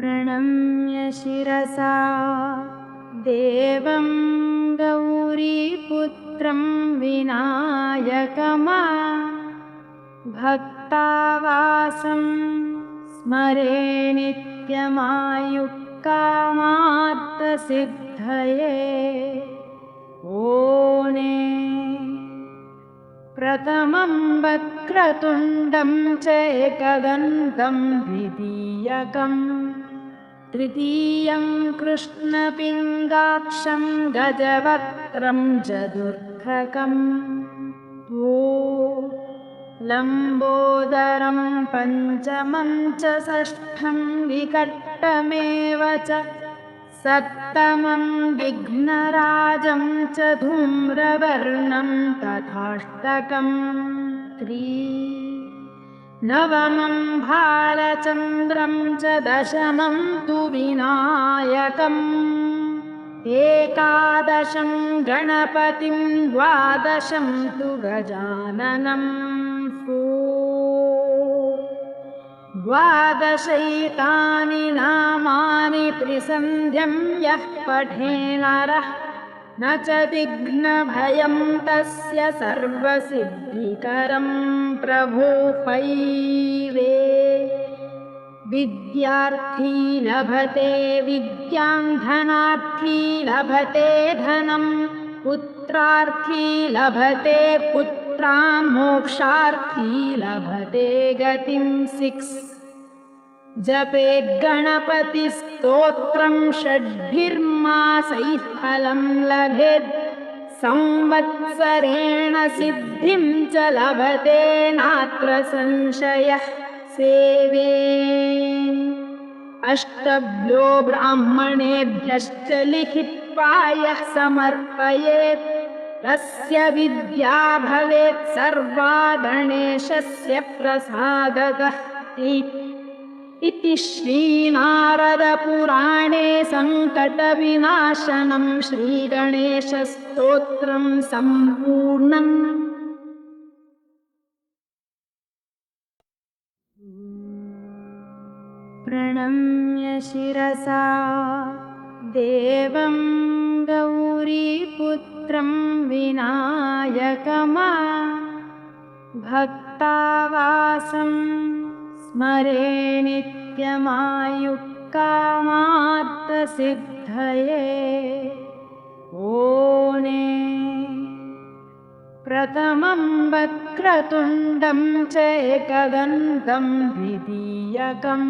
प्रणम्य शिरसा देवं गौरीपुत्रं विनायकमा भक्तावासं स्मरे नित्यमायुक्कामार्थसिद्धये ओने प्रथमं वक्रतुण्डं च एकदन्तं द्वितीयकं तृतीयं कृष्णपिङ्गाक्षं गजवक्त्रं चतुर्थकं लम्बोदरं पञ्चमं च षष्ठं विकटमेव च सप्तमं विघ्नराजं च धूम्रवर्णं तथाष्टकं नवमं भालचन्द्रं च दशमं तु विनायकम् एकादशं गणपतिं द्वादशं तु गजाननं द्वादशैतानि नामानि त्रिसन्ध्यं यः पठेनरः न च विघ्नभयं तस्य सर्वसिद्धिकरं प्रभो पैवे विद्यार्थी लभते विद्यां धनार्थी लभते धनं पुत्रार्थी लभते पुत्रां मोक्षार्थी लभते गतिं 6 जपेत् गणपतिस्तोत्रं षड्भिर्मासैः फलं लभेत् संवत्सरेण सिद्धिं च लभते नात्र संशयः सेवे अष्टभ्यो ब्राह्मणेभ्यश्च लिखित्वा यः समर्पयेत् तस्य विद्या भवेत् सर्वा गणेशस्य प्रसादतः इति श्रीनारदपुराणे सङ्कटविनाशनं श्रीगणेशस्तोत्रं सम्पूर्णम्। प्रणम्य शिरसा देवं गौरीपुत्रं विनायकमा भक्तावासं स्मरे नित्यमायुक्कामार्थसिद्धये ओने प्रथमं वक्रतुण्डं च एकदन्तं द्वितीयकं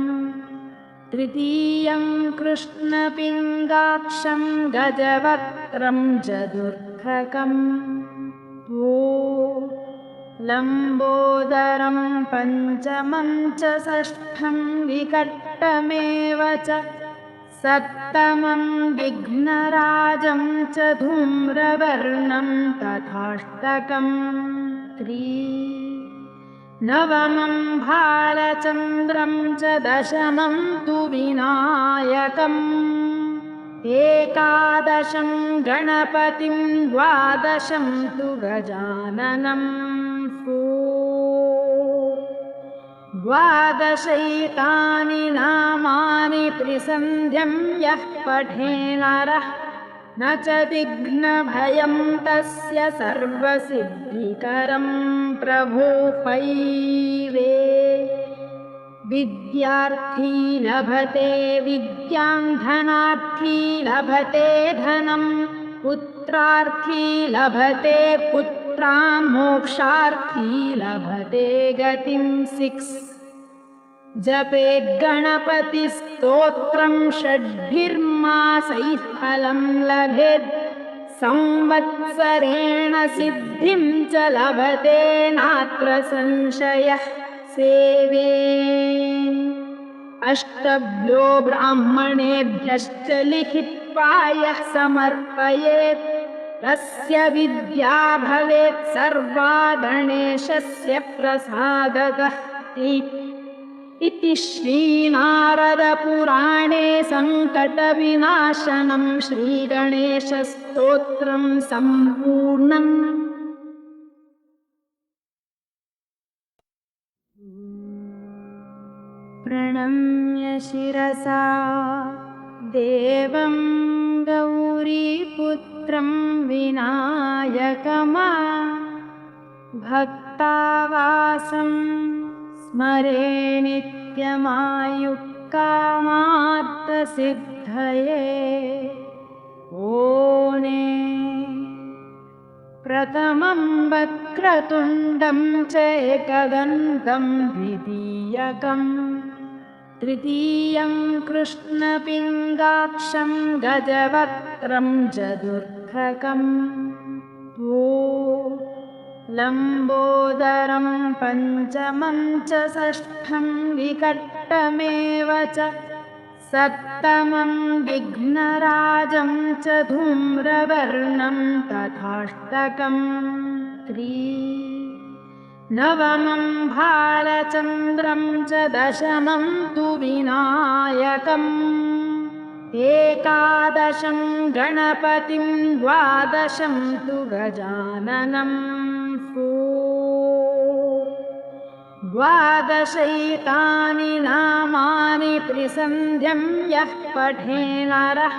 तृतीयं कृष्णपिङ्गाक्षं गजवक्त्रं चतुर्थकं लम्बोदरं पञ्चमं च षष्ठं विकटमेव च सप्तमं विघ्नराजं च धूम्रवर्णं तथाष्टकं नवमं भालचन्द्रं च दशमं तु विनायकम् एकादशं गणपतिं द्वादशं तु गजाननं द्वादशैतानि नामानि त्रिसन्ध्यं यः पठेनरः न च विघ्नभयं तस्य सर्वसिद्धिकरं प्रभो पैवे विद्यार्थी लभते विद्यां धनार्थी लभते धनं पुत्रार्थी लभते पुत्रां मोक्षार्थी लभते गतिं 6 जपेत् गणपतिस्तोत्रं षड्भिर्मासैः फलं लभेत् संवत्सरेण सिद्धिं च लभते नात्र संशयः सेवे अष्टभ्यो ब्राह्मणेभ्यश्च लिखित्वा यः समर्पयेत् तस्य विद्या भवेत् सर्वा गणेशस्य प्रसादतः इति श्रीनारदपुराणे सङ्कटविनाशनं श्रीगणेशस्तोत्रं सम्पूर्णम्। प्रणम्य शिरसा देवं गौरीपुत्रं विनायकमा भक्तावासं स्मरे नित्यमायुक्कामार्थसिद्धये ओने प्रथमं वक्रतुण्डं च एकदन्तं द्वितीयकम् तृतीयं कृष्णपिङ्गाक्षं गजवक्त्रं चतुर्थकम् लम्बोदरं पञ्चमं च षष्ठं विकटमेव च सप्तमं विघ्नराजं च धूम्रवर्णं तथाष्टकम् नवमं भालचन्द्रं च दशमं तु विनायकम् एकादशं गणपतिं द्वादशं तु गजाननम् द्वादशैतानि नामानि त्रिसन्ध्यं यः पठे नरः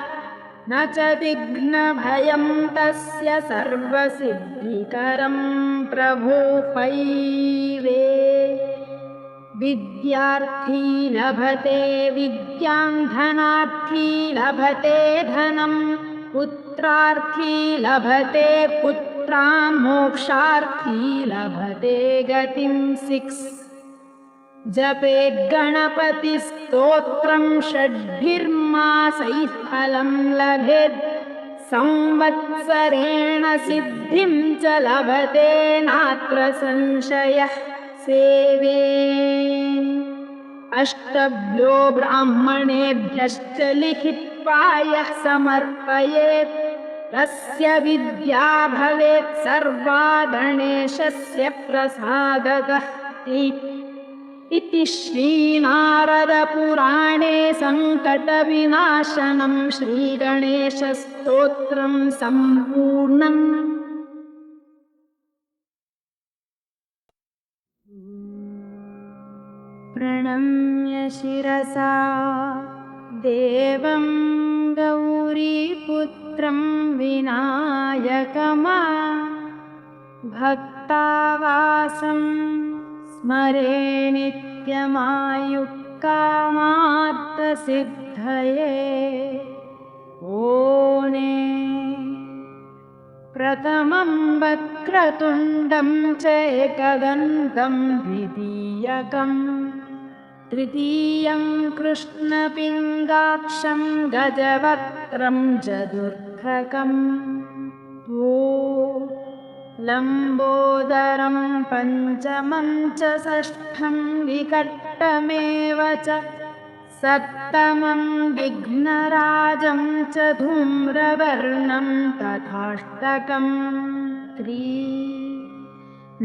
न च विघ्नभयं तस्य सर्वसिद्धिकरं प्रभो पैवे विद्यार्थी लभते विद्यां धनार्थी लभते धनं पुत्रार्थी लभते पुत्रां मोक्षार्थी लभते गतिं 6 जपेत् गणपतिस्तोत्रं षड्भिर्मासैः फलं लभेत् संवत्सरेण सिद्धिं च लभते नात्र संशयः सेवे अष्टभ्यो ब्राह्मणेभ्यश्च लिखित्वा यः समर्पयेत् तस्य विद्या भवेत् सर्वा गणेशस्य प्रसादतः इति श्रीनारदपुराणे सङ्कटविनाशनं श्रीगणेशस्तोत्रं सम्पूर्णम्। प्रणम्य शिरसा देवं गौरीपुत्रं विनायकमा भक्तावासं स्मरे नित्यमायुक्कामार्थसिद्धये ओने प्रथमं वक्रतुण्डं च एकदन्तं द्वितीयकम् तृतीयं कृष्णपिङ्गाक्षं गजवक्त्रं चतुर्थकम् लम्बोदरं पञ्चमं च षष्ठं विकटमेव च सप्तमं विघ्नराजं च धूम्रवर्णं तथाष्टकम्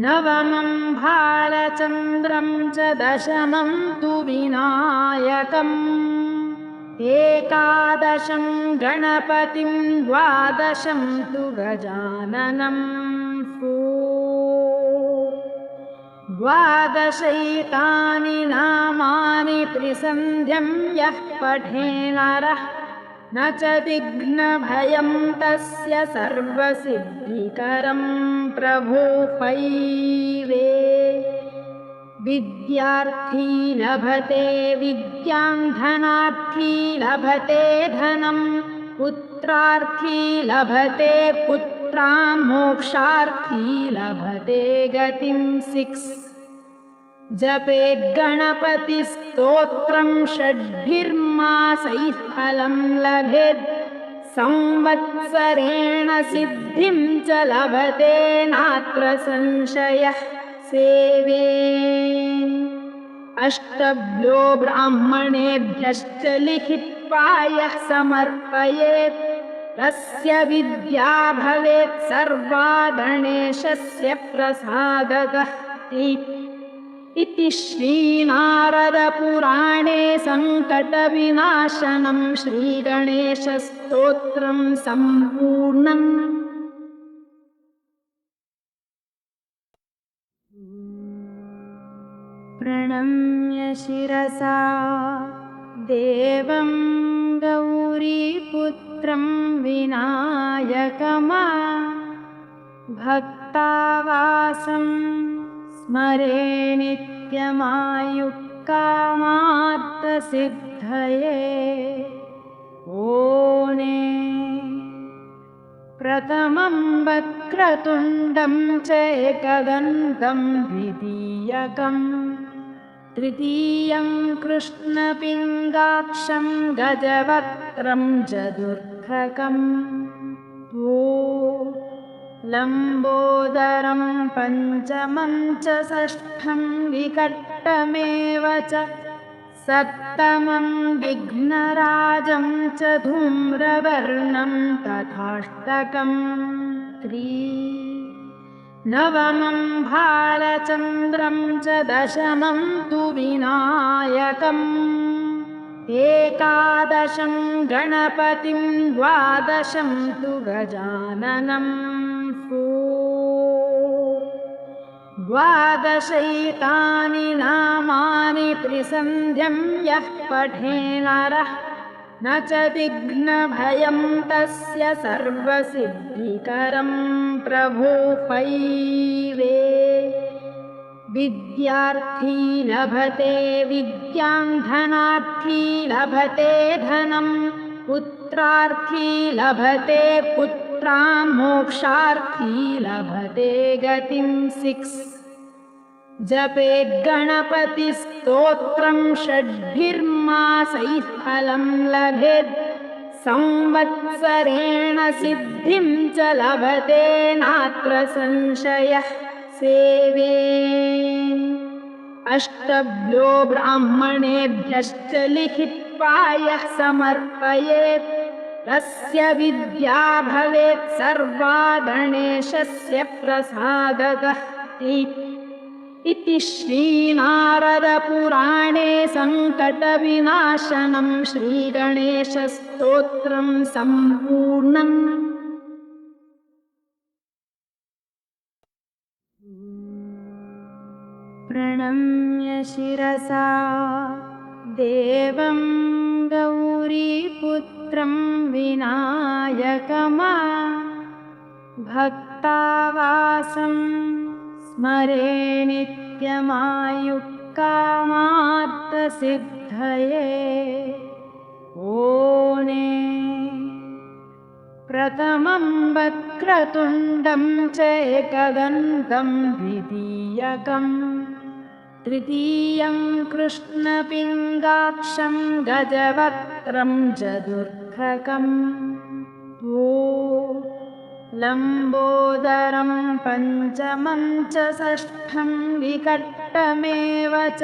नवमं भालचन्द्रं च दशमं तु विनायकम् एकादशं गणपतिं द्वादशं तु गजाननम् द्वादशैतानि नामानि त्रिसन्ध्यं यः पठे नरः न च विघ्नभयं तस्य सर्वसिद्धिकरं प्रभो पैवे विद्यार्थी लभते विद्यां धनार्थी लभते धनं पुत्रार्थी लभते पुत्रां मोक्षार्थी लभते गतिं 6 जपेत् गणपतिस्तोत्रं षड्भिर्मासैः फलं लभेत् संवत्सरेण सिद्धिं च लभते नात्र संशयः सेवे अष्टभ्यो ब्राह्मणेभ्यश्च लिखित्वा यः समर्पयेत् तस्य विद्या भवेत् सर्वा गणेशस्य प्रसादतः इति श्रीनारदपुराणे सङ्कटविनाशनं श्रीगणेशस्तोत्रं सम्पूर्णम्। प्रणम्य शिरसा देवं गौरीपुत्रं विनायकमा भक्तावासं स्मरे नित्यमायुक्कामार्थसिद्धये ओने प्रथमं वक्रतुण्डं च एकदन्तं द्वितीयकम् तृतीयं कृष्णपिङ्गाक्षं गजवक्त्रं चतुर्थकम् लम्बोदरं पञ्चमं च षष्ठं विकटमेव च सप्तमं विघ्नराजं च धूम्रवर्णं तथाष्टकं नवमं भालचन्द्रं च दशमं तु विनायकम् एकादशं गणपतिं द्वादशं तु गजाननम् द्वादशैतानि नामानि त्रिसन्ध्यं यः पठेनरः न च विघ्नभयं तस्य सर्वसिद्धिकरं प्रभो पैवे विद्यार्थी लभते विद्यां धनार्थी लभते धनं पुत्रार्थी लभते पुत्रां मोक्षार्थी लभते गतिं 6 जपेत् गणपतिस्तोत्रं षड्भिर्मासैः फलं लभेत् संवत्सरेण सिद्धिं च लभते नात्र संशयः सेवे अष्टभ्यो ब्राह्मणेभ्यश्च लिखित्वा यः समर्पयेत् तस्य विद्या भवेत् सर्वा गणेशस्य प्रसादतः इति श्रीनारदपुराणे सङ्कटविनाशनं श्रीगणेशस्तोत्रं सम्पूर्णम्। प्रणम्य शिरसा देवं गौरीपुत्रं विनायकमा भक्तावासं स्मरे नित्यमायुक्कामार्थसिद्धये ओने प्रथमं वक्रतुण्डं च एकदन्तं द्वितीयकम् तृतीयं कृष्णपिङ्गाक्षं गजवक्त्रं चतुर्थकम् लम्बोदरं पञ्चमं च षष्ठं विकटमेव च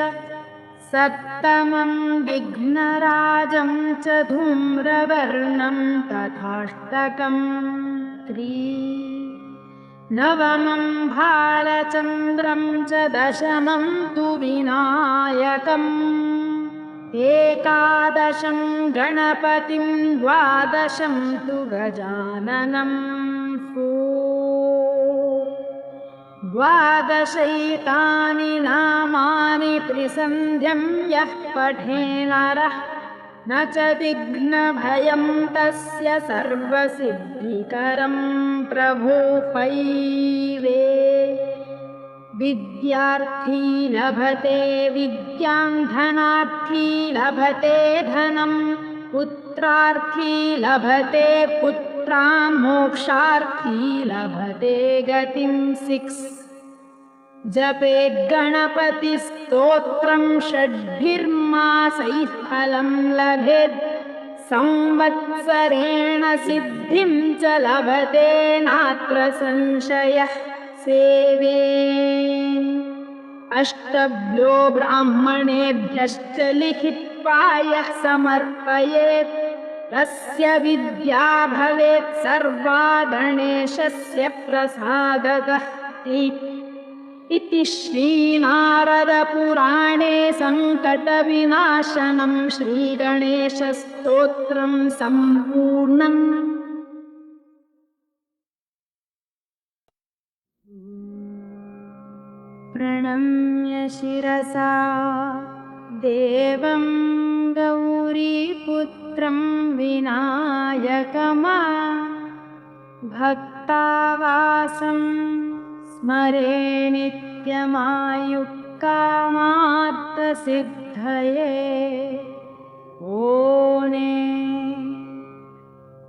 सप्तमं विघ्नराजं च धूम्रवर्णं तथाष्टकं नवमं भालचन्द्रं च दशमं तु विनायकम् एकादशं गणपतिं द्वादशं तु गजाननम् द्वादशैतानि नामानि त्रिसन्ध्यं यः पठेनरः न च विघ्नभयं तस्य सर्वसिद्धिकरं प्रभो पैवे विद्यार्थी लभते विद्यां धनार्थी लभते धनं पुत्रार्थी लभते पुत्रां मोक्षार्थी लभते गतिं 6 जपेत् गणपतिस्तोत्रं षड्भिर्मासैः फलं लभेत् संवत्सरेण सिद्धिं च लभते नात्र संशयः सेवे अष्टभ्यो ब्राह्मणेभ्यश्च लिखित्वा यः समर्पयेत् तस्य विद्या भवेत् सर्वा गणेशस्य प्रसादतः इति श्रीनारदपुराणे सङ्कटविनाशनं श्रीगणेशस्तोत्रं सम्पूर्णम्। प्रणम्य शिरसा देवं गौरीपुत्रं विनायकमा भक्तावासं स्मरे नित्यमायुक्कामार्थसिद्धये ओने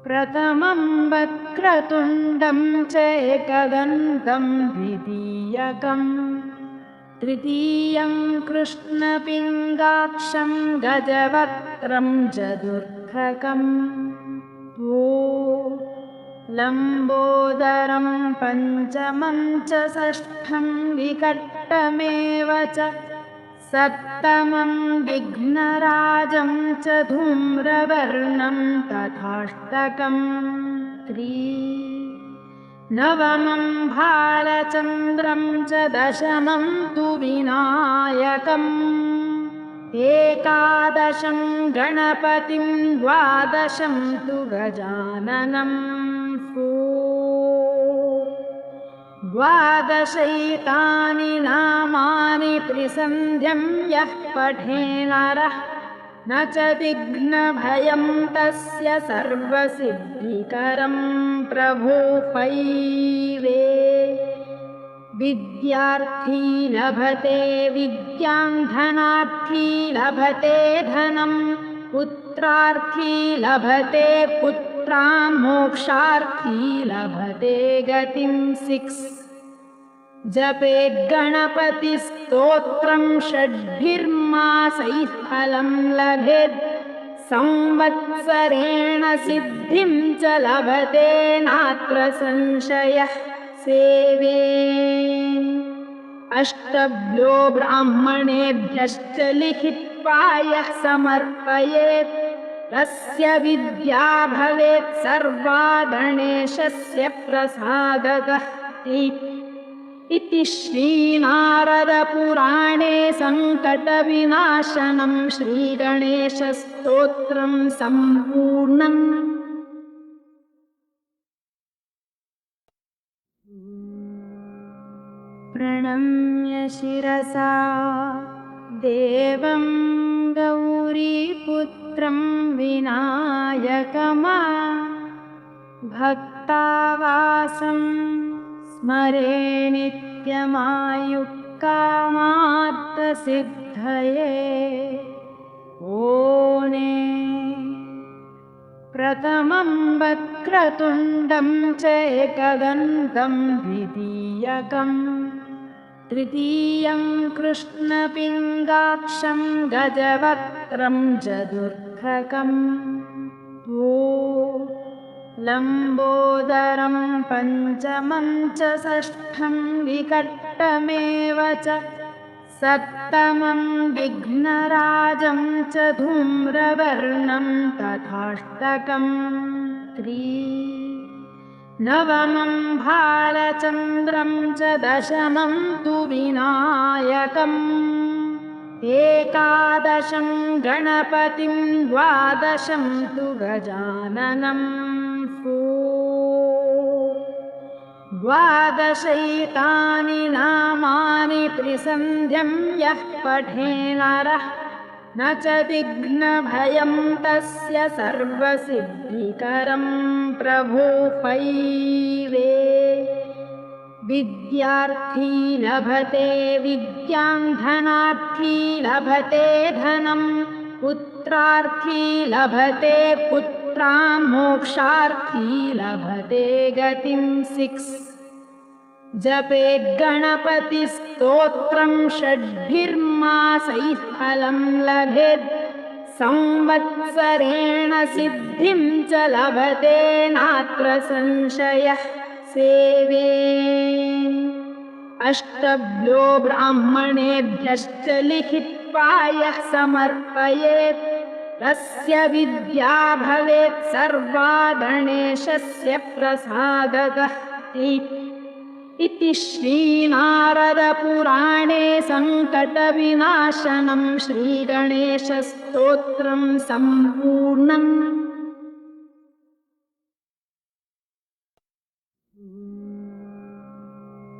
प्रथमं वक्रतुण्डं च एकदन्तं द्वितीयकम् तृतीयं कृष्णपिङ्गाक्षं गजवक्त्रं चतुर्थकम् लम्बोदरं पञ्चमं च षष्ठं विकटमेव च सप्तमं विघ्नराजं च धूम्रवर्णं तथाष्टकं नवमं भालचन्द्रं च दशमं तु विनायकम् एकादशं गणपतिं द्वादशं तु गजाननं द्वादशैतानि नामानि त्रिसन्ध्यं यः पठेनरः न च विघ्नभयं तस्य सर्वसिद्धिकरं प्रभो पैवे विद्यार्थी लभते विद्यां धनार्थी लभते धनं पुत्रार्थी लभते पुत्रां मोक्षार्थी लभते गतिं 6 जपेत् गणपतिस्तोत्रं षड्भिर्मासैः फलं लभेत् संवत्सरेण सिद्धिं च लभते नात्र संशयः सेवे अष्टभ्यो ब्राह्मणेभ्यश्च लिखित्वा यः समर्पयेत् तस्य विद्या भवेत् सर्वा गणेशस्य प्रसादतः इति श्रीनारदपुराणे सङ्कटविनाशनं श्रीगणेशस्तोत्रं सम्पूर्णम्। प्रणम्य शिरसा देवं गौरीपुत्रं विनायकमा भक्तावासं स्मरे नित्यमायुक्कामार्थसिद्धये ओने प्रथमं वक्रतुण्डं च एकदन्तं द्वितीयकम् तृतीयं कृष्णपिङ्गाक्षं गजवक्त्रं चतुर्थकम् लम्बोदरं पञ्चमं च षष्ठं विकटमेव च सप्तमं विघ्नराजं च धूम्रवर्णं तथाष्टकं नवमं भालचन्द्रं च दशमं तु विनायकम् एकादशं गणपतिं द्वादशं तु गजाननं द्वादशैतानि नामानि त्रिसन्ध्यं यः पठेनरः न च विघ्नभयं तस्य सर्वसिद्धिकरं प्रभो पैवे विद्यार्थी लभते विद्यां धनार्थी लभते धनं पुत्रार्थी लभते पुत्रां मोक्षार्थी लभते गतिं 6 जपेत् गणपतिस्तोत्रं षड्भिर्मासैः फलं लभेत् संवत्सरेण सिद्धिं च लभते नात्र संशयः सेवे अष्टभ्यो ब्राह्मणेभ्यश्च लिखित्वा यः समर्पयेत् तस्य विद्या भवेत् सर्वा गणेशस्य प्रसादतः इति श्रीनारदपुराणे सङ्कटविनाशनं श्रीगणेशस्तोत्रं सम्पूर्णम्।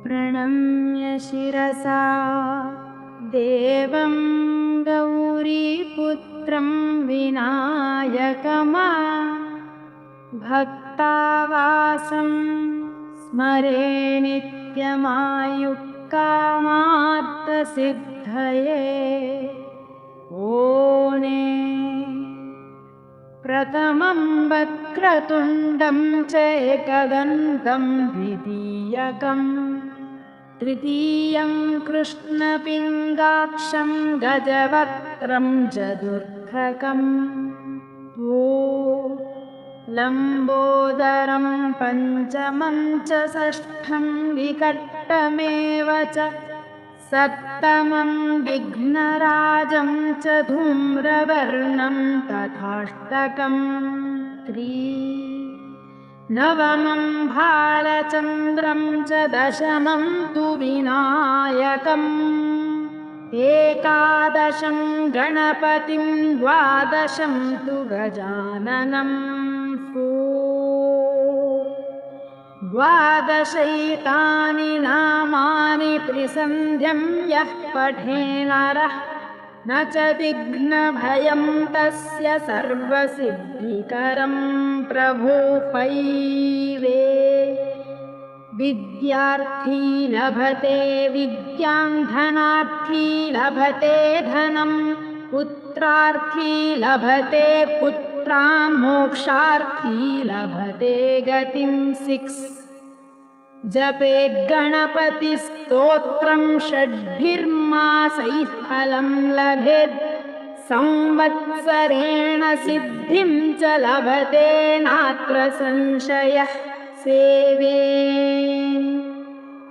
प्रणम्य शिरसा देवं गौरीपुत्रं विनायकमा भक्तावासं स्मरे नित्यमायुक्कामार्थसिद्धये ओने प्रथमं वक्रतुण्डं च एकदन्तं द्वितीयकं तृतीयं कृष्णपिङ्गाक्षं गजवक्त्रं चतुर्थकम् लम्बोदरं पञ्चमं च षष्ठं विकटमेव च सप्तमं विघ्नराजं च धूम्रवर्णं तथाष्टकम् नवमं भालचन्द्रं च दशमं तु विनायकम् एकादशं गणपतिं द्वादशं तु गजाननं द्वादशैतानि नामानि त्रिसन्ध्यं यः पठे नरः न च विघ्नभयं तस्य सर्वसिद्धिकरं प्रभो पैवे विद्यार्थी लभते विद्यां धनार्थी लभते धनं पुत्रार्थी लभते पुत्रां मोक्षार्थी लभते गतिं 6 जपेत् गणपतिस्तोत्रं षड्भिर्मासैः फलं लभेत् संवत्सरेण सिद्धिं च लभते नात्र संशयः सेवे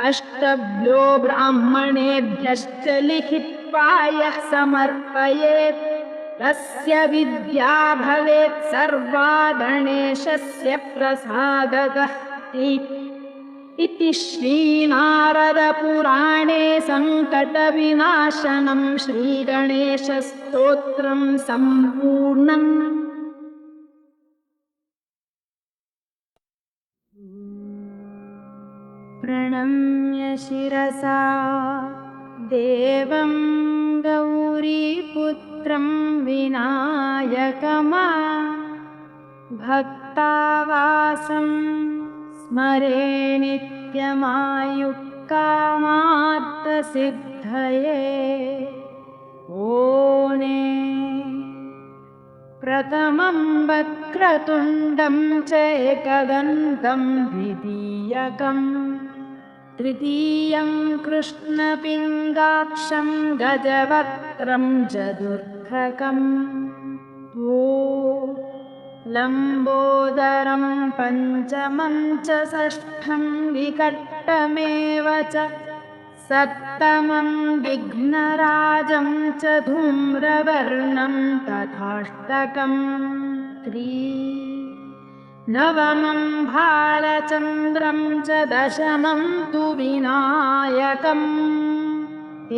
अष्टभ्यो ब्राह्मणेभ्यश्च लिखित्वा यः समर्पयेत् तस्य विद्या भवेत् सर्वा गणेशस्य प्रसादतः इति श्रीनारदपुराणे सङ्कटविनाशनं श्रीगणेशस्तोत्रं सम्पूर्णम्। प्रणम्य शिरसा देवं गौरीपुत्रं विनायकमा भक्तावासं स्मरे नित्यमायुक्कामार्थसिद्धये ओने प्रथमं वक्रतुण्डं च एकदन्तं द्वितीयकं तृतीयं कृष्णपिङ्गाक्षं गजवक्त्रं चतुर्थकम् लम्बोदरं पञ्चमं च षष्ठं विकटमेव च सप्तमं विघ्नराजं च धूम्रवर्णं तथाष्टकम् नवमं भालचन्द्रं च दशमं तु विनायकम्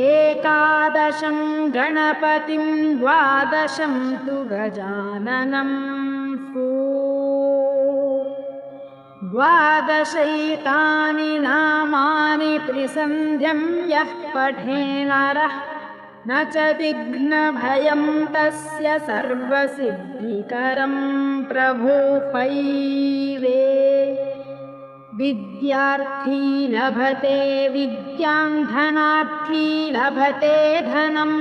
एकादशं गणपतिं द्वादशं तु गजाननं द्वादशैतानि नामानि त्रिसन्ध्यं यः पठे नरः न च विघ्नभयं तस्य सर्वसिद्धिकरं प्रभो पैवे विद्यार्थी लभते विद्यां धनार्थी लभते धनं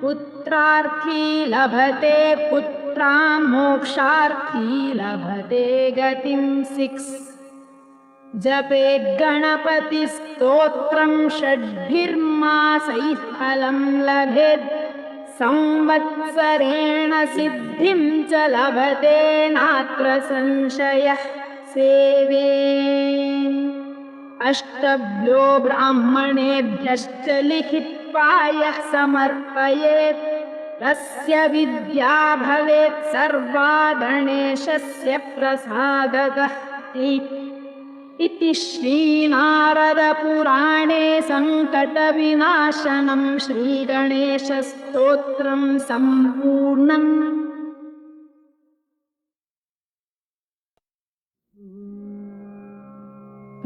पुत्रार्थी लभते पुत्रां मोक्षार्थी लभते गतिं 6 जपेत् गणपतिस्तोत्रं षड्भिर्मासैः फलं लभेत् संवत्सरेण सिद्धिं च लभते नात्र संशयः सेवे अष्टभ्यो ब्राह्मणेभ्यश्च लिखित्वा यः समर्पयेत् तस्य विद्या भवेत् सर्वा गणेशस्य प्रसादतः इति श्रीनारदपुराणे सङ्कटविनाशनं श्रीगणेशस्तोत्रं सम्पूर्णम्।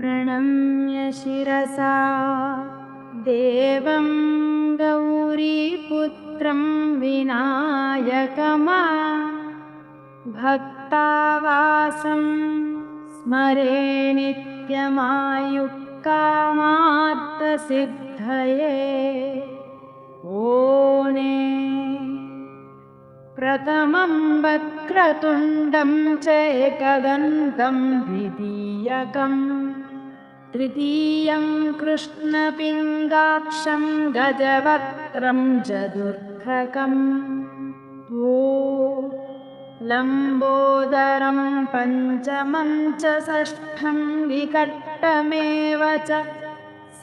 प्रणम्य शिरसा देवं गौरीपुत्रं विनायकमा भक्तावासं स्मरे नित्यमायुक्कामार्थसिद्धये ओने प्रथमं वक्रतुण्डं च एकदन्तं द्वितीयकं तृतीयं कृष्णपिङ्गाक्षं गजवक्त्रं चतुर्थकं लम्बोदरं पञ्चमं च षष्ठं विकटमेव च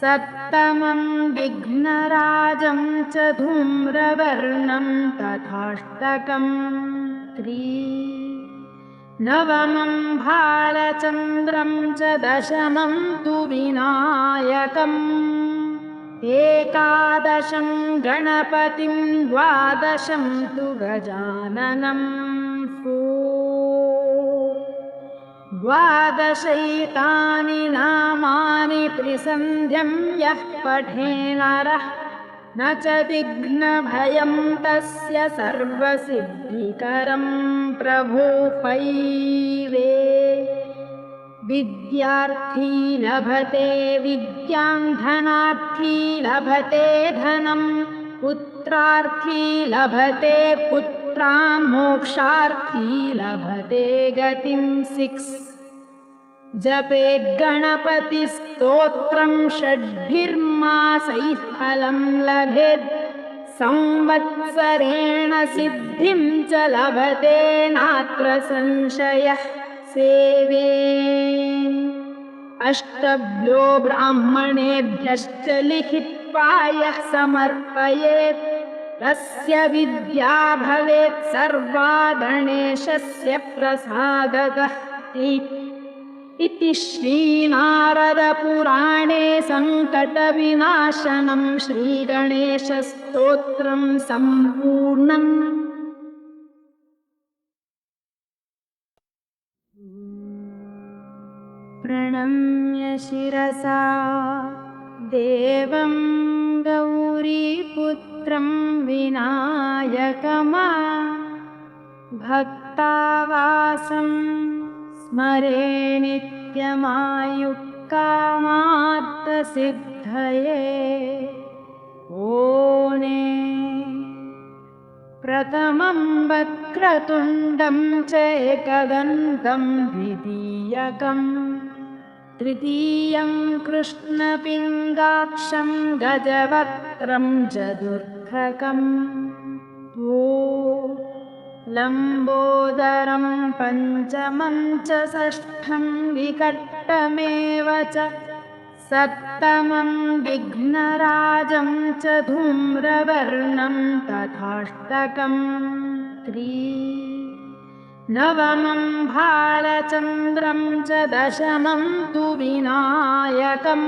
सप्तमं विघ्नराजं च धूम्रवर्णं तथाष्टकं नवमं भालचन्द्रं च दशमं तु विनायकम् एकादशं गणपतिं द्वादशं तु गजाननं द्वादशैतानि नामानि त्रिसन्ध्यं यः पठेनरः न च विघ्नभयं तस्य सर्वसिद्धिकरं प्रभो पैवे विद्यार्थी लभते विद्यां धनार्थी लभते धनं पुत्रार्थी लभते पुत्रां मोक्षार्थी लभते गतिं 6 जपेत् गणपतिस्तोत्रं षड्भिर्मासैः फलं लभेत् संवत्सरेण सिद्धिं च लभते नात्र संशयः सेवे अष्टभ्यो ब्राह्मणेभ्यश्च लिखित्वा यः समर्पयेत् तस्य विद्या भवेत् सर्वा गणेशस्य प्रसादतः इति श्रीनारदपुराणे सङ्कटविनाशनं श्रीगणेशस्तोत्रं सम्पूर्णम्। प्रणम्य शिरसा देवं गौरीपुत्रं विनायकमा भक्तावासं स्मरे नित्यमायुक्कामार्थसिद्धये ओने प्रथमं वक्रतुण्डं च एकदन्तं द्वितीयकं तृतीयं कृष्णपिङ्गाक्षं गजवक्त्रं चतुर्थकं लम्बोदरं पञ्चमं च षष्ठं विकटमेव च सप्तमं विघ्नराजं च धूम्रवर्णं तथाष्टकं नवमं भालचन्द्रं च दशमं तु विनायकम्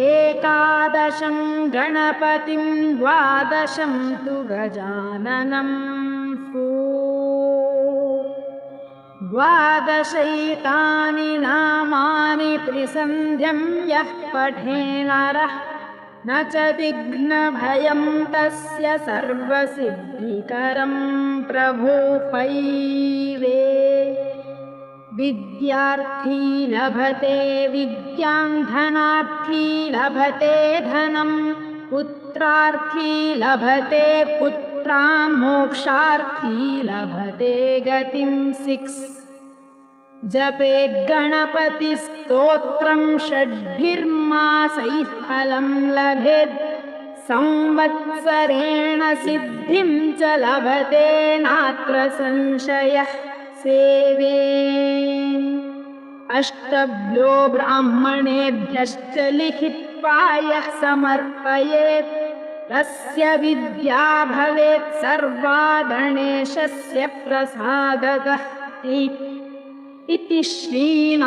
एकादशं गणपतिं द्वादशं तु गजाननं द्वादशैतानि नामानि त्रिसन्ध्यं यः पठेनरः न च विघ्नभयं तस्य सर्वसिद्धिकरं प्रभो पैवे विद्यार्थी लभते विद्यां धनार्थी लभते धनं पुत्रार्थी लभते पुत्रां मोक्षार्थी लभते गतिं 6 जपेत् गणपतिस्तोत्रं षड्भिर्मासैः फलं लभेत् संवत्सरेण सिद्धिं च लभते नात्र संशयः सेवे अष्टभ्यो ब्राह्मणेभ्यश्च लिखित्वा यः समर्पयेत् तस्य विद्या भवेत् सर्वा गणेशस्य प्रसादतः इति श्रीनारदपुराणे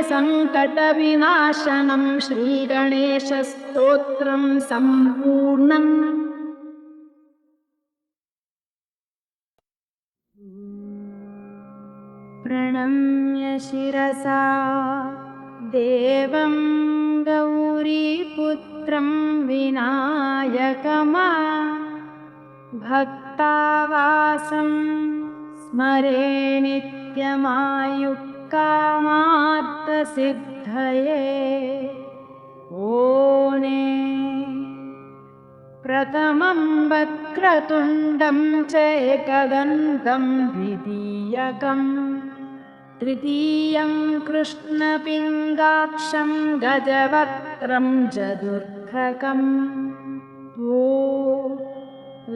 सङ्कटविनाशनं श्रीगणेशस्तोत्रं सम्पूर्णम्। प्रणम्य शिरसा देवं गौरीपुत्रं विनायकमा भक्तावासं स्मरे नित्यमायुक्कामार्थसिद्धये ओने प्रथमं वक्रतुण्डं च एकदन्तं द्वितीयकम् तृतीयं कृष्णपिङ्गाक्षं गजवक्त्रं चतुर्थकम्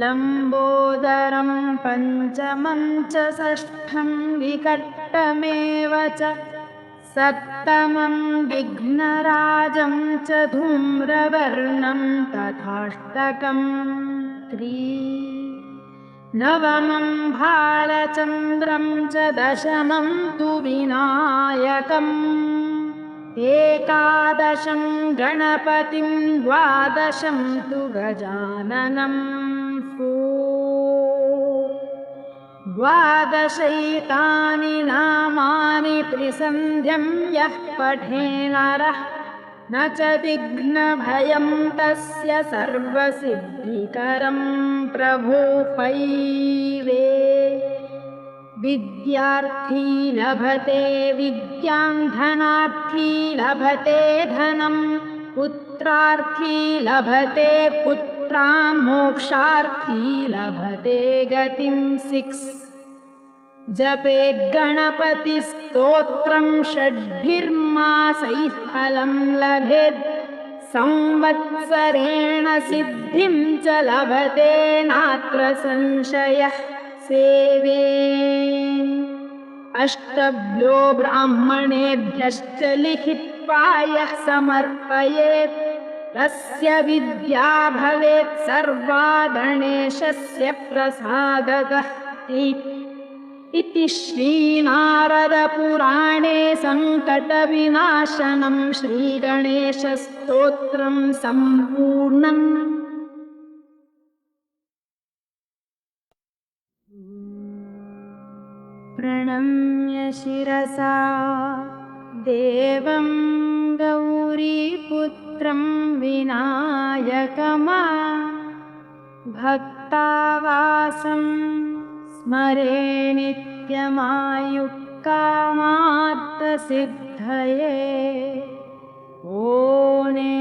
लम्बोदरं पञ्चमं च षष्ठं विकटमेव च सप्तमं विघ्नराजं च धूम्रवर्णं तथाष्टकम् नवमं भालचन्द्रं च दशमं तु विनायकम् एकादशं गणपतिं द्वादशं तु गजाननम् द्वादशैतानि नामानि त्रिसन्ध्यं यः पठे नरः न च विघ्नभयं तस्य सर्वसिद्धिकरं प्रभो पैवे विद्यार्थी लभते विद्यां धनार्थी लभते धनं पुत्रार्थी लभते पुत्रां मोक्षार्थी लभते गतिं 6 जपेद् गणपतिस्तोत्रं षड्भिर्मासैः फलं लभेत् संवत्सरेण सिद्धिं च लभते नात्र संशयः सेवे अष्टभ्यो ब्राह्मणेभ्यश्च लिखित्वा यः समर्पयेत् तस्य विद्या भवेत् सर्वा गणेशस्य प्रसादतः इति श्रीनारदपुराणे सङ्कटविनाशनं श्रीगणेशस्तोत्रं सम्पूर्णम्। प्रणम्य शिरसा देवं गौरीपुत्रं विनायकमा भक्तावासं स्मरे नित्यमायुक्कामार्थसिद्धये ओने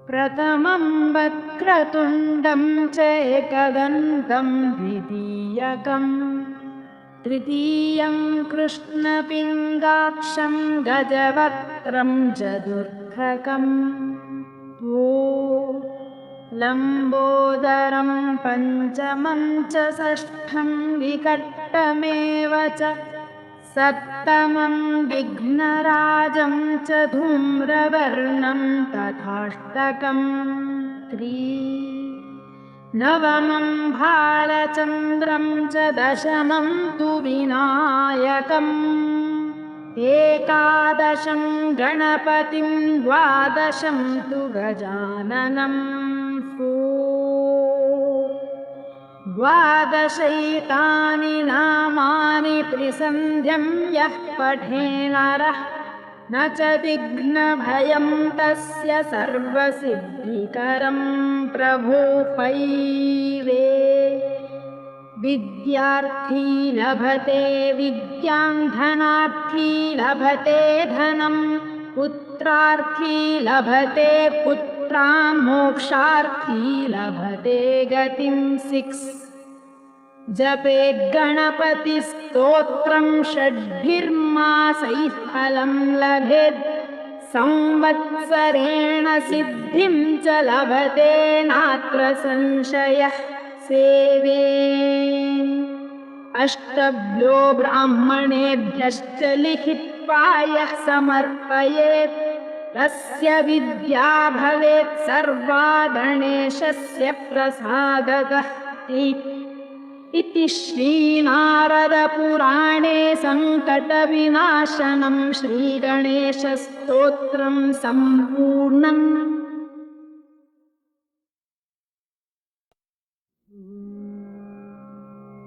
प्रथमं वक्रतुण्डं च एकदन्तं द्वितीयकम् तृतीयं कृष्णपिङ्गाक्षं गजवक्त्रं चतुर्थकम् लम्बोदरं पञ्चमं च षष्ठं विकटमेव च सप्तमं विघ्नराजं च धूम्रवर्णं तथाष्टकम् नवमं भालचन्द्रं च दशमं तु विनायकम् एकादशं गणपतिं द्वादशं तु गजाननम् द्वादशैतानि नामानि त्रिसन्ध्यं यः पठे नरः न च विघ्नभयं तस्य सर्वसिद्धिकरं प्रभो पैवे विद्यार्थी लभते विद्यां धनार्थी लभते धनं पुत्रार्थी लभते पुत्रां मोक्षार्थी लभते गतिं 6 जपेद् गणपतिस्तोत्रं षड्भिर्मासैः फलं लभेत् संवत्सरेण सिद्धिं च लभते नात्र संशयः सेवे अष्टभ्यो ब्राह्मणेभ्यश्च लिखित्वा यः समर्पयेत् तस्य विद्या भवेत् सर्वा गणेशस्य प्रसादतः इति श्रीनारदपुराणे सङ्कटविनाशनं श्रीगणेशस्तोत्रं सम्पूर्णम्।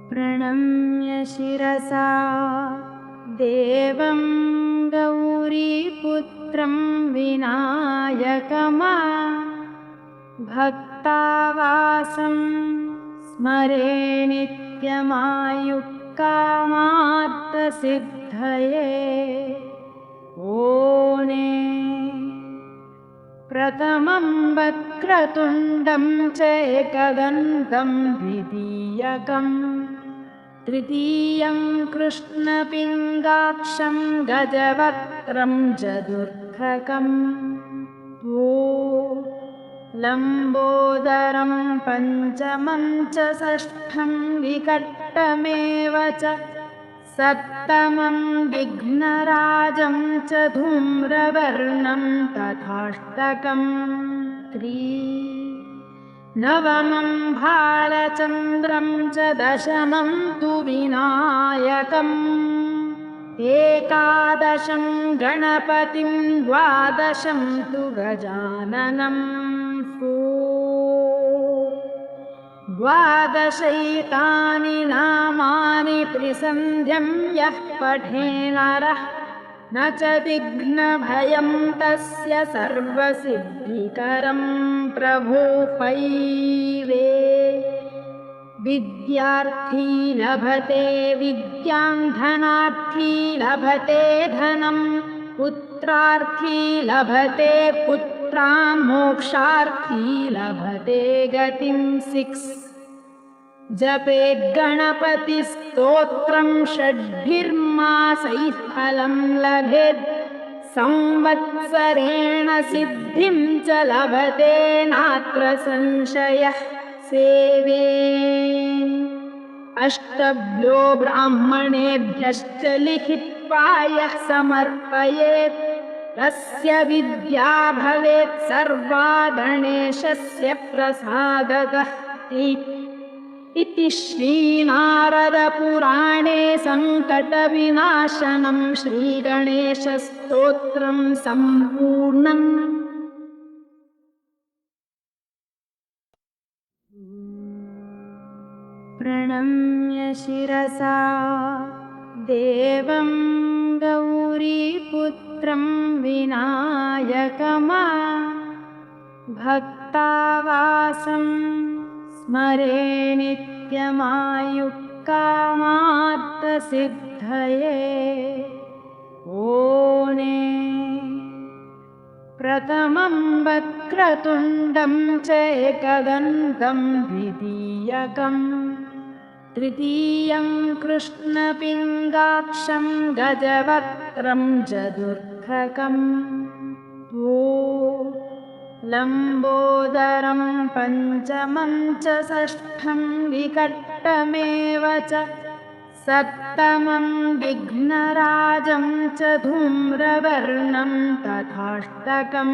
प्रणम्य शिरसा देवं गौरीपुत्रं विनायकमा भक्तावासं स्मरे नित्यमायुक्कामार्थसिद्धये ओणे प्रथमं वक्रतुण्डं च एकदन्तं द्वितीयकम् तृतीयं कृष्णपिङ्गाक्षं गजवक्त्रं चतुर्थकम् लम्बोदरं पञ्चमं च षष्ठं विकटमेव च सप्तमं विघ्नराजं च धूम्रवर्णं तथाष्टकं नवमं भालचन्द्रं च दशमं तु विनायकम् एकादशं गणपतिं द्वादशं तु गजाननम् द्वादशैतानि नामानि त्रिसन्ध्यं यः पठेनरः न च विघ्नभयं तस्य सर्वसिद्धिकरं प्रभो पैवे विद्यार्थी लभते विद्यां धनार्थी लभते धनं पुत्रार्थी लभते पुत्रां मोक्षार्थी लभते गतिं 6 जपेद् गणपतिस्तोत्रं षड्भिर्मासैः फलं लभेत् संवत्सरेण सिद्धिं च लभते नात्र संशयः सेवे अष्टभ्यो ब्राह्मणेभ्यश्च लिखित्वा यः समर्पयेत् तस्य विद्या भवेत् सर्वा गणेशस्य प्रसादतः इति श्रीनारदपुराणे सङ्कटविनाशनं श्रीगणेशस्तोत्रं सम्पूर्णम्। प्रणम्य शिरसा देवं गौरीपुत्रं विनायकमा भक्तावासं स्मरे नित्यमायुक्कामार्थसिद्धये ओणे प्रथमं वक्रतुण्डं च एकदन्तं द्वितीयकम् तृतीयं कृष्णपिङ्गाक्षं गजवक्त्रं चतुर्थकम् लम्बोदरं पञ्चमं च षष्ठं विकटमेव च सप्तमं विघ्नराजं च धूम्रवर्णं तथाष्टकं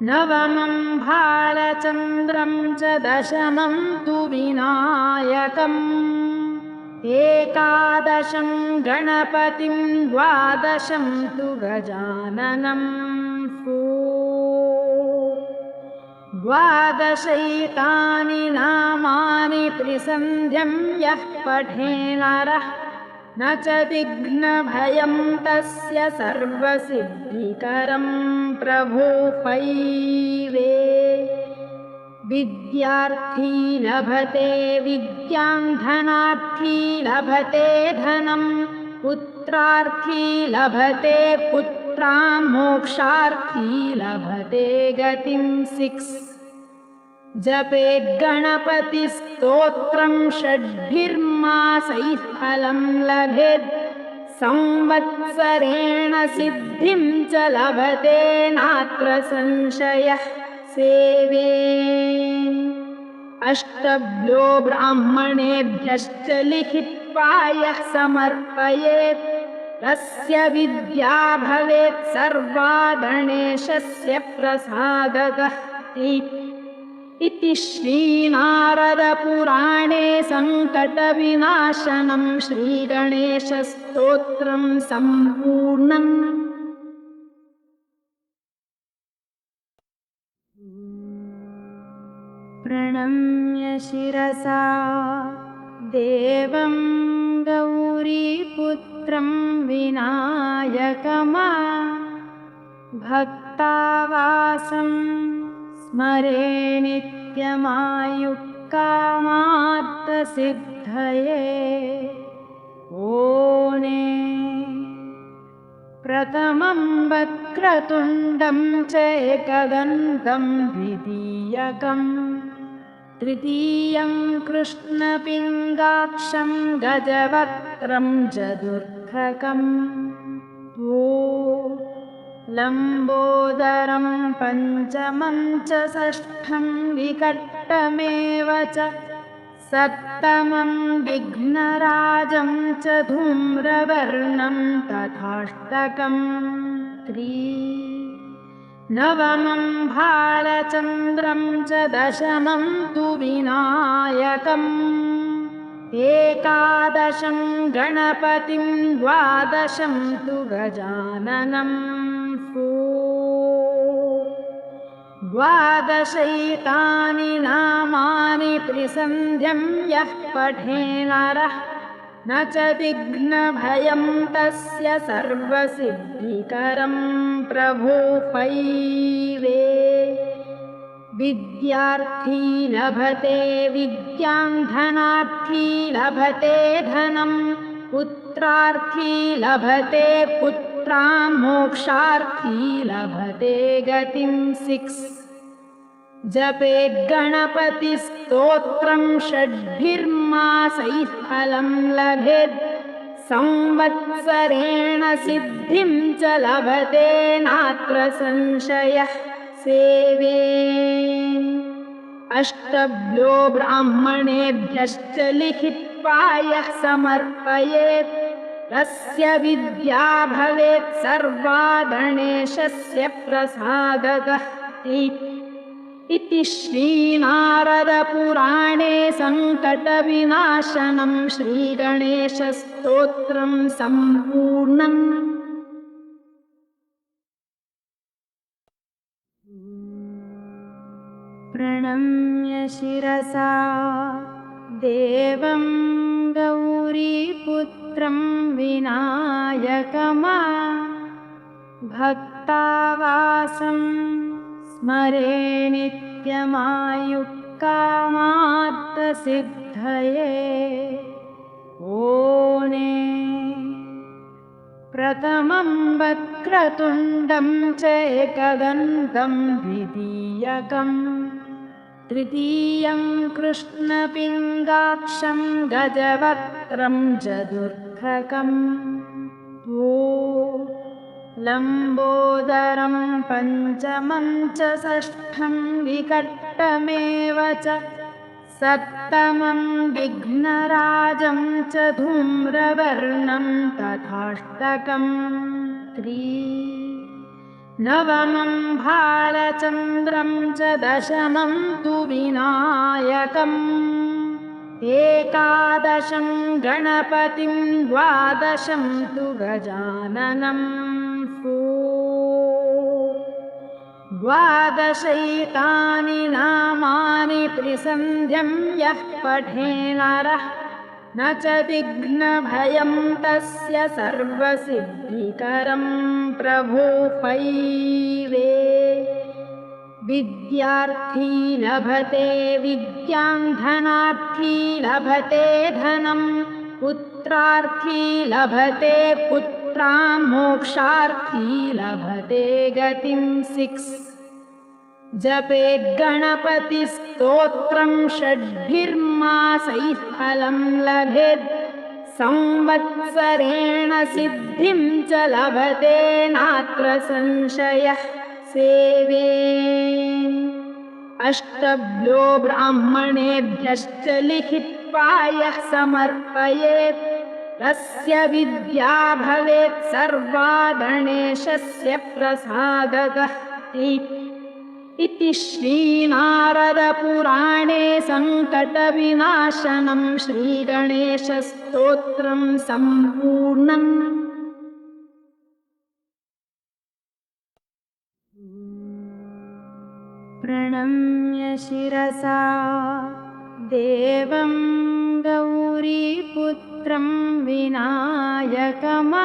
नवमं भालचन्द्रं च दशमं तु विनायकम् एकादशं गणपतिं द्वादशं तु गजाननम् द्वादशैतानि नामानि त्रिसन्ध्यं यः पठेनरः न च विघ्नभयं तस्य सर्वसिद्धिकरं प्रभो पैवे विद्यार्थी लभते विद्यां धनार्थी लभते धनं पुत्रार्थी लभते पुत्रां मोक्षार्थी लभते गतिं 6 जपेद् गणपतिस्तोत्रं षड्भिर्मासैः फलं लभेत् संवत्सरेण सिद्धिं च लभते नात्र संशयः सेवे अष्टभ्यो ब्राह्मणेभ्यश्च लिखित्वा यः समर्पयेत् तस्य विद्या भवेत् सर्वा गणेशस्य प्रसादतः इति श्रीनारदपुराणे सङ्कटविनाशनं श्रीगणेशस्तोत्रं सम्पूर्णम्। प्रणम्य शिरसा देवं गौरीपुत्रं विनायकमा भक्तावासं स्मरे नित्यमायुक्कामार्थसिद्धये ओणे प्रथमं वक्रतुण्डं च एकदन्तं द्वितीयकम् तृतीयं कृष्णपिङ्गाक्षं गजवक्त्रं चतुर्थकम् लम्बोदरं पञ्चमं च षष्ठं विकटमेव च सप्तमं विघ्नराजं च धूम्रवर्णं तथाष्टकं नवमं भालचन्द्रं च दशमं तु विनायकम् एकादशं गणपतिं द्वादशं तु गजाननं द्वादशैतानि नामानि त्रिसन्ध्यं यः पठेनरः न च विघ्नभयं तस्य सर्वसिद्धिकरं प्रभो पैवे विद्यार्थी लभते विद्यां धनार्थी लभते धनं पुत्रार्थी लभते पुत्रां मोक्षार्थी लभते गतिं 6 जपेत् गणपतिस्तोत्रं षड्भिर्मासैः फलं लभेत् संवत्सरेण सिद्धिं च लभते नात्र संशयः सेवे अष्टभ्यो ब्राह्मणेभ्यश्च लिखित्वा यः समर्पयेत् तस्य विद्या भवेत् सर्वा गणेशस्य प्रसादतः इति श्रीनारदपुराणे सङ्कटविनाशनं श्रीगणेशस्तोत्रं सम्पूर्णम्। प्रणम्य शिरसा देवं गौरीपुत्रं विनायकमा भक्तावासं स्मरे नित्यमायुक्कामार्थसिद्धये ओणे प्रथमं वक्रतुण्डं च एकदन्तं द्वितीयकम् तृतीयं कृष्णपिङ्गाक्षं गजवक्त्रं चतुर्थकम् लम्बोदरं पञ्चमं च षष्ठं विकटमेव च सप्तमं विघ्नराजं च धूम्रवर्णं तथाष्टकं नवमं भालचन्द्रं च दशमं तु विनायकम् एकादशं गणपतिं द्वादशं तु गजाननं द्वादशैतानि नामानि त्रिसन्ध्यं यः पठेनरः न च विघ्नभयं तस्य सर्वसिद्धिकरं प्रभो पैवे विद्यार्थी लभते विद्यां धनार्थी लभते धनं पुत्रार्थी लभते पुत्रां मोक्षार्थी लभते गतिं 6 जपेत् गणपतिस्तोत्रं षड्भिर्मासैः फलं लभेत् संवत्सरेण सिद्धिं च लभते नात्र संशयः सेवे अष्टभ्यो ब्राह्मणेभ्यश्च लिखित्वा यः समर्पयेत् तस्य विद्या भवेत् सर्वा गणेशस्य प्रसादतः इति श्रीनारदपुराणे सङ्कटविनाशनं श्रीगणेशस्तोत्रं सम्पूर्णम्। प्रणम्य शिरसा देवं गौरीपुत्रं विनायकमा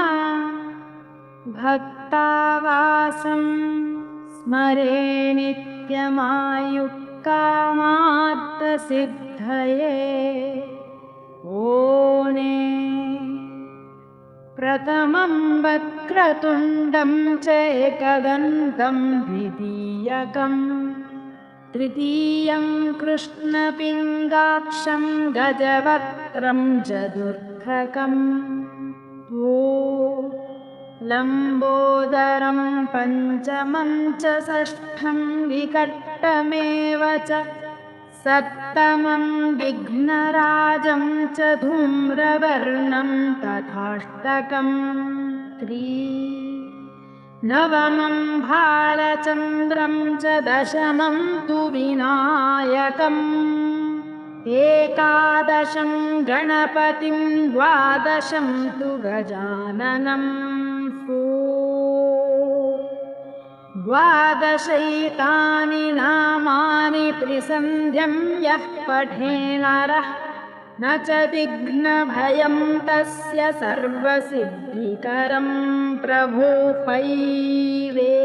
भक्तावासं स्मरे नित्यमायुक्कामार्थसिद्धये ओने प्रथमं वक्रतुण्डं च एकदन्तं द्वितीयकं तृतीयं कृष्णपिङ्गाक्षं गजवक्त्रं चतुर्थकं लम्बोदरं पञ्चमं च षष्ठं विकटमेव च सप्तमं विघ्नराजं च धूम्रवर्णं तथाष्टकं नवमं भालचन्द्रं च दशमं तु विनायकम् एकादशं गणपतिं द्वादशं तु गजाननं द्वादशैतानि नामानि त्रिसन्ध्यं यः पठे नरः न च विघ्नभयं तस्य सर्वसिद्धिकरं प्रभो पैवे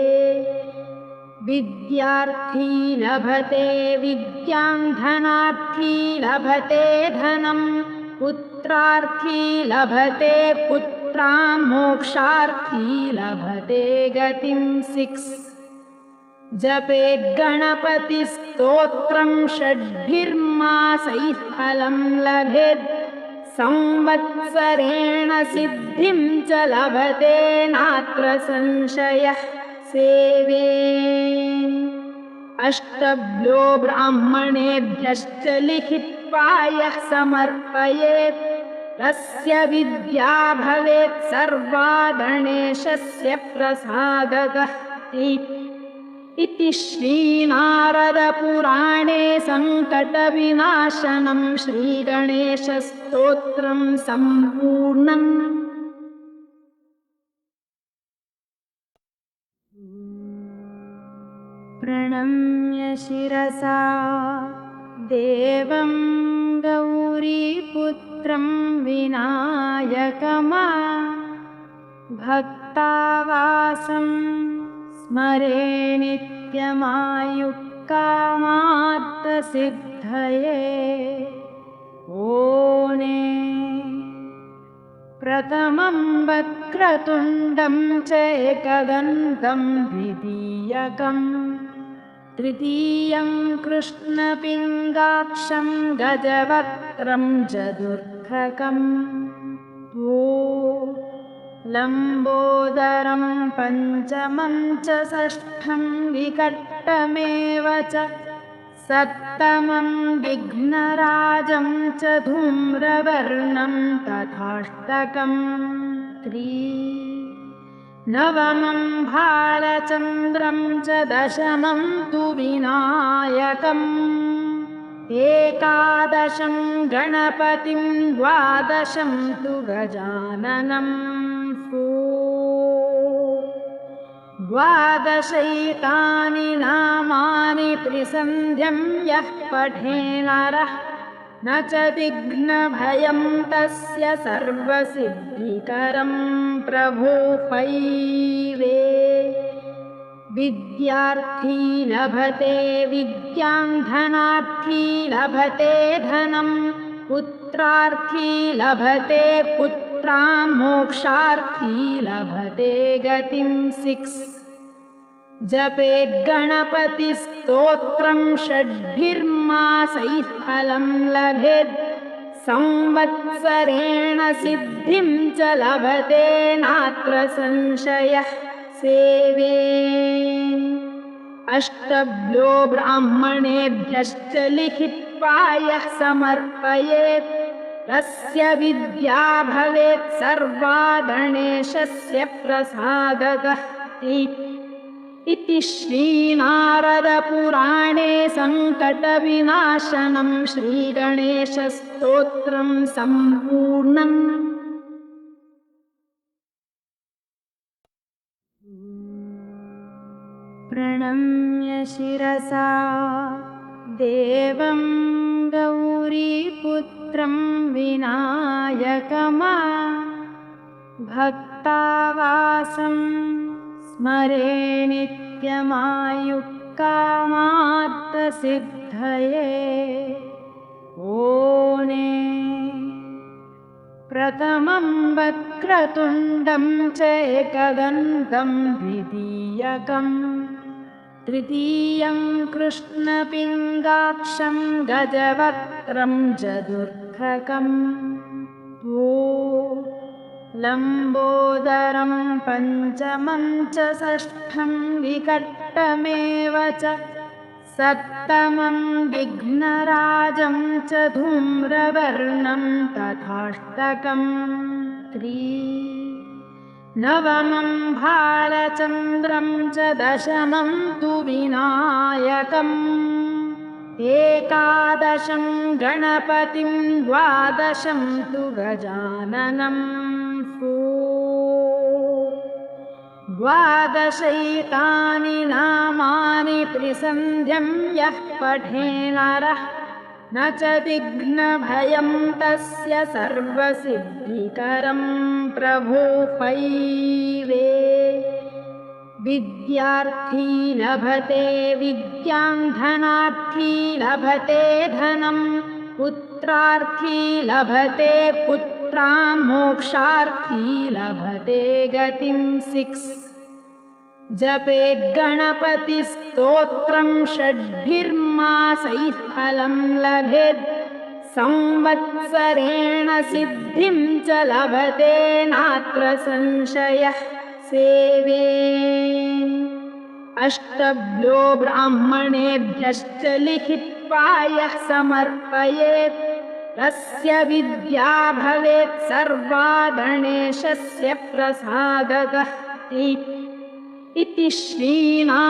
विद्यार्थी लभते विद्यां धनार्थी लभते धनं पुत्रार्थी लभते पुत्रां मोक्षार्थी लभते गतिं 6 जपेत् गणपतिस्तोत्रं षड्भिर्मासैः फलं लभेत् संवत्सरेण सिद्धिं च लभते नात्र संशयः सेवे अष्टभ्यो ब्राह्मणेभ्यश्च लिखित्वा यः समर्पयेत् तस्य विद्या भवेत् सर्वा गणेशस्य प्रसादतः इति श्रीनारदपुराणे सङ्कटविनाशनं श्रीगणेशस्तोत्रं सम्पूर्णम्। प्रणम्य शिरसा देवं गौरीपुत्रं विनायकमा भक्तावासं स्मरे नित्यमायुक्कामार्थसिद्धये ओने प्रथमं वक्रतुण्डं च एकदन्तं द्वितीयकं तृतीयं कृष्णपिङ्गाक्षं गजवक्त्रं चतुर्थकं लम्बोदरं पञ्चमं च षष्ठं विकटमेव च सप्तमं विघ्नराजं च धूम्रवर्णं तथाष्टकं नवमं भालचन्द्रं च दशमं तु विनायकम् एकादशं गणपतिं द्वादशं तु गजाननं द्वादशैतानि नामानि त्रिसन्ध्यं यः पठे नरः न च विघ्नभयं तस्य सर्वसिद्धिकरं प्रभो पैवे विद्यार्थी लभते विद्यां धनार्थी लभते धनं पुत्रार्थी लभते पुत्रां मोक्षार्थी लभते गतिं 6 जपेत् गणपतिस्तोत्रं षड्भिर्मासैः फलं लभेत् संवत्सरेण सिद्धिं च लभते नात्र संशयः सेवे अष्टभ्यो ब्राह्मणेभ्यश्च लिखित्वा यः समर्पयेत् तस्य विद्या भवेत् सर्वा गणेशस्य प्रसादतः इति श्रीनारदपुराणे सङ्कटविनाशनं श्रीगणेशस्तोत्रं सम्पूर्णम्। प्रण प्रणम्य शिरसा देवं गौरीपुत्रं विनायकमा भक्तावासं स्मरे नित्यमायुक्कामार्थसिद्धये ओने प्रथमं वक्रतुण्डं च एकदन्तं द्वितीयकं तृतीयं कृष्णपिङ्गाक्षं गजवक्त्रं चतुर्थकं लम्बोदरं पञ्चमं च षष्ठं विकटमेव च सप्तमं विघ्नराजं च धूम्रवर्णं तथाष्टकं नवमं भालचन्द्रं च दशमं तु विनायकम् एकादशं गणपतिं द्वादशं तु गजाननं द्वादशैतानि नामानि त्रिसन्ध्यं यः पठे नरः न च विघ्नभयं तस्य सर्वसिद्धिकरं प्रभो पैवे विद्यार्थी लभते विद्यां धनार्थी लभते धनं पुत्रार्थी लभते पुत्रान् मोक्षार्थी लभते गतिं 6 जपेत् गणपतिस्तोत्रं षड्भिर्मासैः फलं लभेत् संवत्सरेण सिद्धिं च लभते नात्र संशयः सेवे अष्टभ्यो ब्राह्मणेभ्यश्च लिखित्वा यः समर्पयेत् तस्य विद्या भवेत् सर्वा गणेशस्य प्रसादतः इति श्रीनारदपुराणे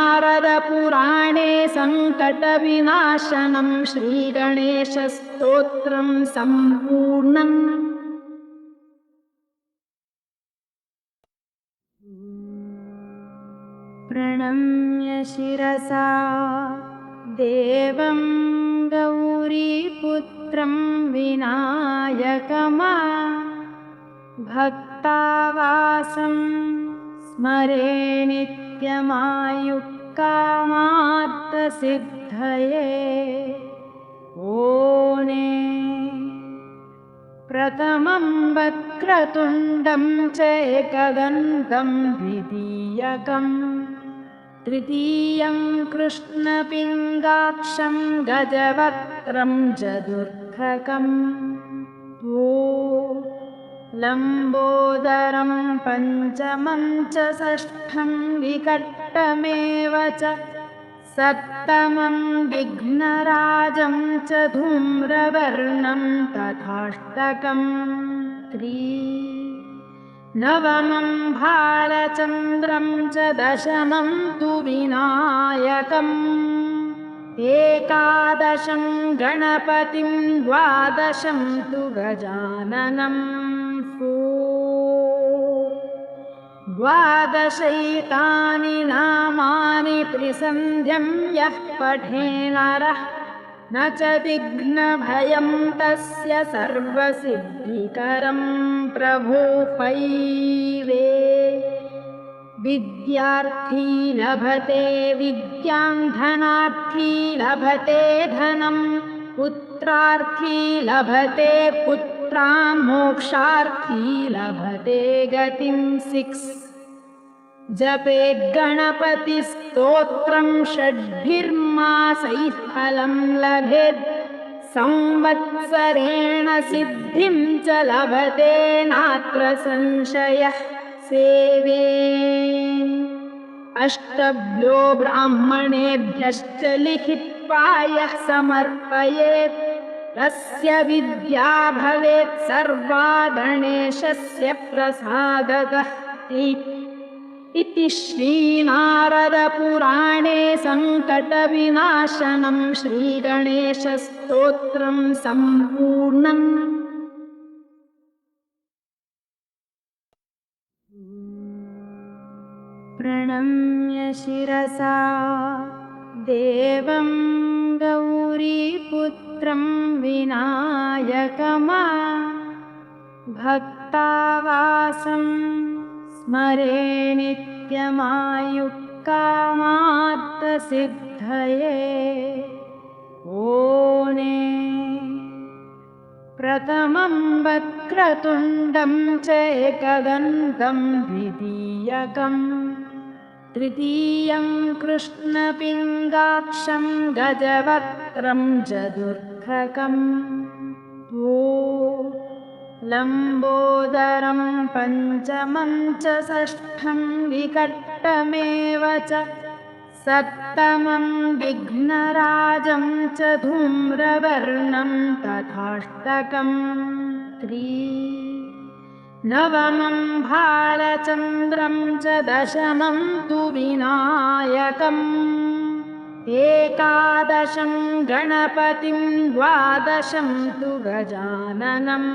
सङ्कटविनाशनं श्रीगणेशस्तोत्रं सम्पूर्णम्। प्रणम्य शिरसा देवं गौरीपुत्रं विनायकमा भक्तावासं स्मरे नित्यमायुक्कामार्थसिद्धये ओने प्रथमं वक्रतुण्डं च एकदन्तं द्वितीयकं तृतीयं कृष्णपिङ्गाक्षं गजवक्त्रं चतुर्थकं लम्बोदरं पञ्चमं च षष्ठं विकटमेव च सप्तमं विघ्नराजं च धूम्रवर्णं तथाष्टकं नवमं भालचन्द्रं च दशमं तु विनायकम् एकादशं गणपतिं द्वादशं तु गजाननं द्वादशैतानि नामानि त्रिसन्ध्यं यः पठे नरः न च विघ्नभयं तस्य सर्वसिद्धिकरं प्रभो पैवे विद्यार्थी लभते विद्यां धनार्थी लभते धनं पुत्रार्थी लभते पुत्रान् मोक्षार्थी लभते गतिं 6 जपेत् गणपतिस्तोत्रं षड्भिर्मासैः फलं लभेत् संवत्सरेण सिद्धिं च लभते नात्र संशयः सेवे अष्टभ्यो ब्राह्मणेभ्यश्च लिखित्वा यः समर्पयेत् तस्य विद्या भवेत् सर्वा गणेशस्य प्रसादतः इति श्रीनारदपुराणे सङ्कटविनाशनं श्रीगणेशस्तोत्रं सम्पूर्णम्। प्रणम्य शिरसा देवं गौरीपुत्रं विनायकमा भक्तावासं स्मरे नित्यमायुक्कामार्थसिद्धये ओने प्रथमं वक्रतुण्डं च एकदन्तं द्वितीयकं तृतीयं कृष्णपिङ्गाक्षं गजवक्त्रं चतुर्थकं लम्बोदरं पञ्चमं च षष्ठं विकटमेव च सप्तमं विघ्नराजं च धूम्रवर्णं तथाष्टकं नवमं भालचन्द्रं च दशमं तु विनायकम् एकादशं गणपतिं द्वादशं तु गजाननं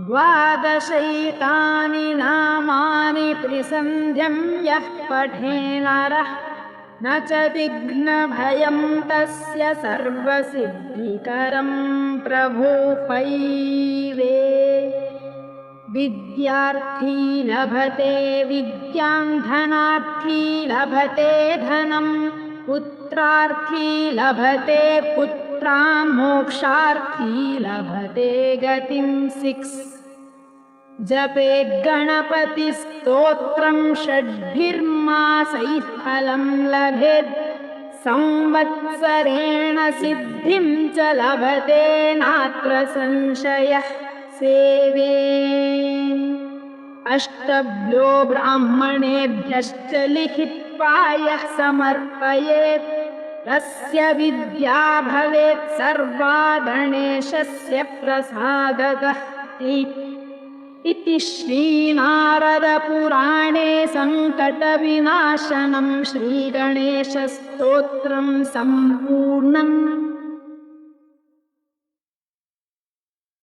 द्वादशैतानि नामानि त्रिसन्ध्यं यः पठेनरः न च विघ्नभयं तस्य सर्वसिद्धिकरं प्रभो पैवे विद्यार्थी लभते विद्यां धनार्थी लभते धनं पुत्रार्थी लभते पुत्रां मोक्षार्थी लभते गतिं 6 जपेत् गणपतिस्तोत्रं षड्भिर्मासैः फलं लभेत् संवत्सरेण सिद्धिं च लभते नात्र संशयः सेवे अष्टभ्यो ब्राह्मणेभ्यश्च लिखित्वा यः समर्पयेत् तस्य विद्या भवेत् सर्वा गणेशस्य प्रसादतः इति श्रीनारदपुराणे सङ्कटविनाशनं श्रीगणेशस्तोत्रं सम्पूर्णम्।